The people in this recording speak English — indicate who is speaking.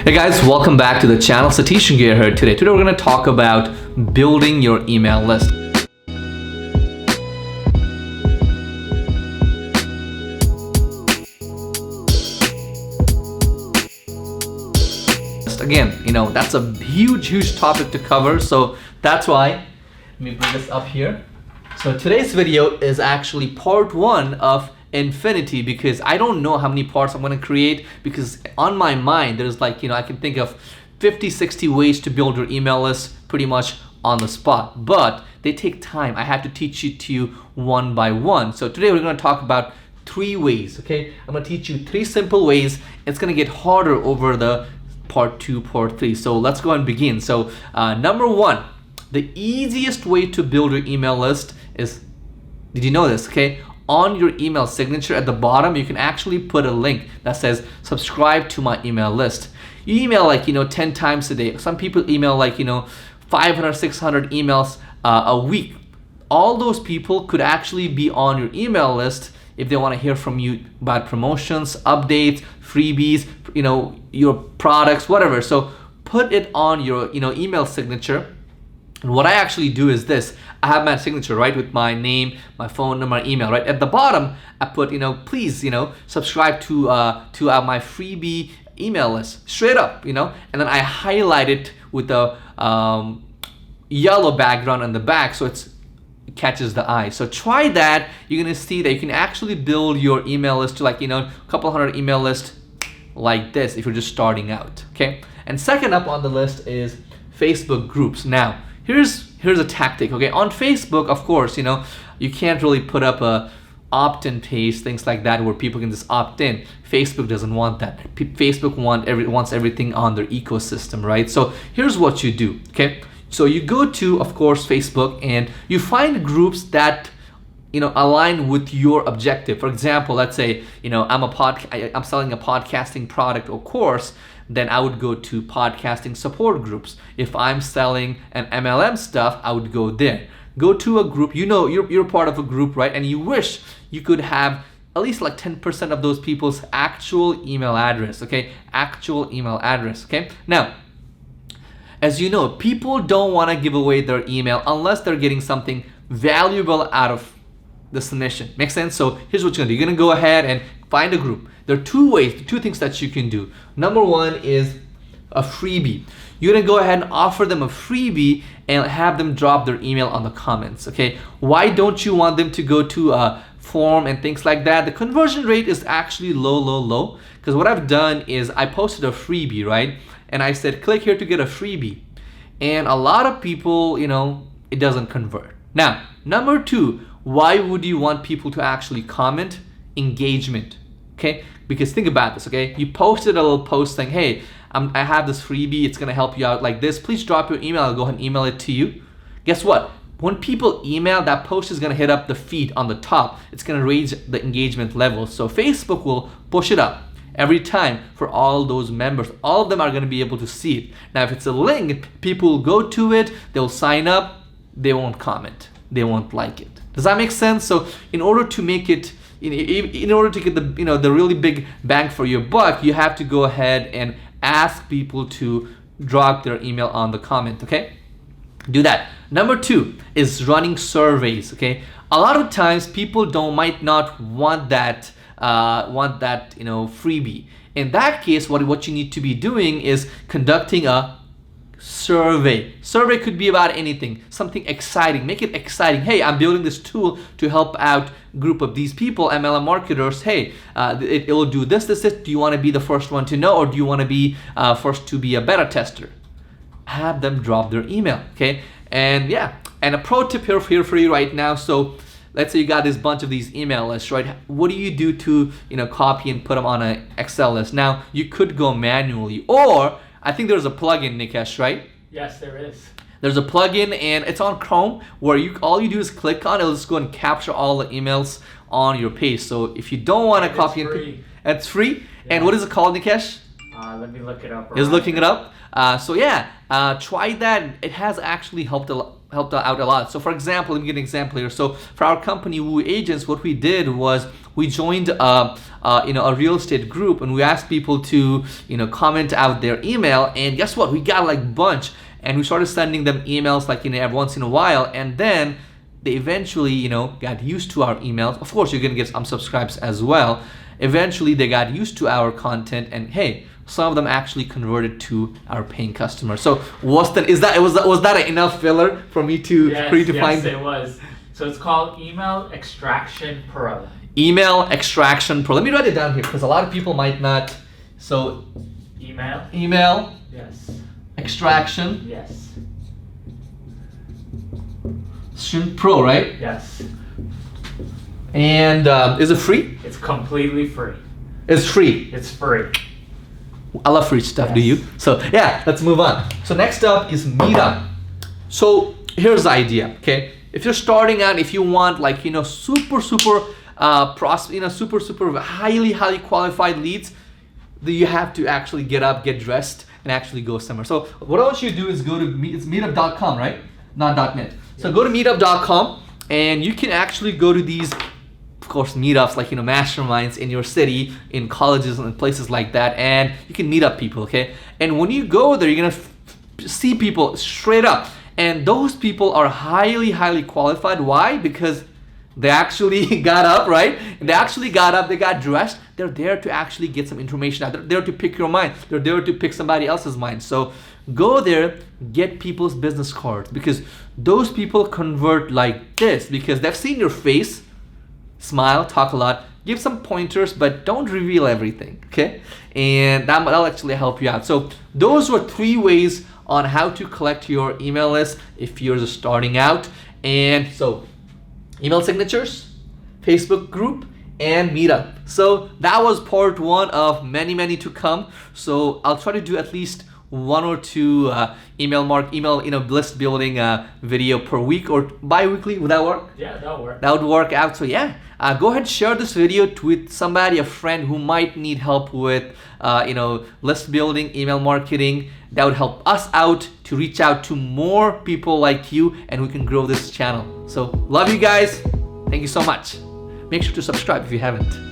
Speaker 1: Hey guys, welcome back to the channel. Satish and Gaire here today. Today we're going to talk about building your email list. Again, that's a huge topic to cover, so that's why let me bring this up here. So today's video is actually part one of infinity, because I don't know how many parts I'm going to create, because on my mind there's I can think of 50-60 ways to build your email list pretty much on the spot, but they take time. I have to teach it to you one by one. So today we're going to talk about 3 ways. Okay, I'm going to teach you 3 simple ways. It's going to get harder over the part 2, part 3. So let's go and begin. So number 1, the easiest way to build your email list is, did you know this? Okay, on your email signature at the bottom, you can actually put a link that says subscribe to my email list. You email 10 times a day. Some people email 500, 600 emails a week. All those people could actually be on your email list if they want to hear from you about promotions, updates, freebies, your products, whatever. So put it on your email signature. And what I actually do is this: I have my signature right with my name, my phone number, my email. Right at the bottom, I put please subscribe to my freebie email list, straight up, and then I highlight it with a yellow background on the back, so it catches the eye. So try that. You're gonna see that you can actually build your email list to a couple hundred email list like this if you're just starting out. Okay, and second up on the list is Facebook groups. Now here's a tactic. Okay, on Facebook, of course, you can't really put up a opt-in page, things like that, where people can just opt in. Facebook doesn't want that. Facebook wants everything on their ecosystem, right? So here's what you do. Okay, so you go to, of course, Facebook, and you find groups that align with your objective. For example, let's say I'm selling a podcasting product or course, then I would go to podcasting support groups. If I'm selling an MLM stuff, I would go there. Go to a group, you're part of a group, right? And you wish you could have at least 10% of those people's actual email address. Okay, actual email address. Okay, now, as you know, people don't want to give away their email unless they're getting something valuable out of the submission. Makes sense? So here's what you're gonna do. You're gonna go ahead and find a group. There are 2 ways, 2 things that you can do. Number 1 is a freebie. You're gonna go ahead and offer them a freebie and have them drop their email on the comments. Okay, why don't you want them to go to a form and things like that? The conversion rate is actually low, because what I've done is I posted a freebie, right? And I said click here to get a freebie, and a lot of people, it doesn't convert. Now, number 2, why would you want people to actually comment? Engagement. Okay, because think about this. Okay, you posted a little post saying, hey, I have this freebie, it's gonna help you out like this, please drop your email, I'll go ahead and email it to you. Guess what? When people email, that post is gonna hit up the feed on the top. It's gonna raise the engagement level, so Facebook will push it up every time for all those members. All of them are gonna be able to see it. Now, if it's a link, people will go to it, they'll sign up, they won't comment, they won't like it. Does that make sense? So in order to make it, in order to get the really big bang for your buck, you have to go ahead and ask people to drop their email on the comment. Okay, do that. Number 2 is running surveys. Okay, a lot of times people might not want that freebie. In that case, what you need to be doing is conducting a survey. Survey could be about anything, something exciting. Make it exciting. Hey, I'm building this tool to help out a group of these people, MLM marketers. Hey, it will do this. Do you want to be the first one to know, or do you want to be first to be a beta tester? Have them drop their email. Okay, and yeah, and a pro tip here for you right now. So let's say you got this bunch of these email lists, right? What do you do to copy and put them on an Excel list? Now, you could go manually, or I think there's a plugin, Nikesh, right?
Speaker 2: Yes, there is.
Speaker 1: There's a plugin, and it's on Chrome, where all you do is click on it. It'll just go and capture all the emails on your page. So if you don't want to copy and it's free. Yeah. And what is it called, Nikesh?
Speaker 2: Let me look it up.
Speaker 1: Is looking it up. So yeah, try that. It has actually helped helped out a lot. So for example, let me give an example here. So for our company Woo Agents, what we did was we joined a real estate group, and we asked people to comment out their email, and guess what, we got like a bunch, and we started sending them emails like every once in a while, and then they eventually got used to our emails. Of course, you're gonna get some subscribes as well. Eventually they got used to our content, and hey, some of them actually converted to our paying customers. So was that enough filler for me to
Speaker 2: Yes, it was. So it's called Email Extraction Pro.
Speaker 1: Email Extraction Pro. Let me write it down here because a lot of people might not. So email
Speaker 2: Yes.
Speaker 1: extraction
Speaker 2: Yes.
Speaker 1: Pro, right?
Speaker 2: Yes.
Speaker 1: And is it free?
Speaker 2: It's completely free.
Speaker 1: It's free.
Speaker 2: It's free.
Speaker 1: I love free stuff.
Speaker 2: Yes.
Speaker 1: Do you? So yeah, let's move on. So next up is Meetup. So here's the idea. Okay, if you're starting out, if you want like super highly qualified leads, then you have to actually get up, get dressed, and actually go somewhere. So what I want you to do is go to it's meetup.com, right? Not .net. So go to meetup.com, and you can actually go to these, of course, meetups like masterminds in your city, in colleges and places like that, and you can meet up people, okay? And when you go there, you're gonna see people straight up, and those people are highly qualified. Why? Because they actually got up, right? They actually got up, they got dressed. They're there to actually get some information out. They're there to pick your mind. They're there to pick somebody else's mind. So go there, get people's business cards, because those people convert like this because they've seen your face, smile, talk a lot, give some pointers, but don't reveal everything, okay? And that'll actually help you out. So those were 3 ways on how to collect your email list if you're just starting out. And so email signatures, Facebook group, and Meetup. So that was part 1 of many to come. So I'll try to do at least 1 or 2 email list building video per week or bi-weekly. Would that work?
Speaker 2: Yeah, that'll work.
Speaker 1: That would work out. So yeah, go ahead, share this video with somebody, a friend who might need help with list building, email marketing. That would help us out to reach out to more people like you, and we can grow this channel. So love you guys. Thank you so much. Make sure to subscribe if you haven't.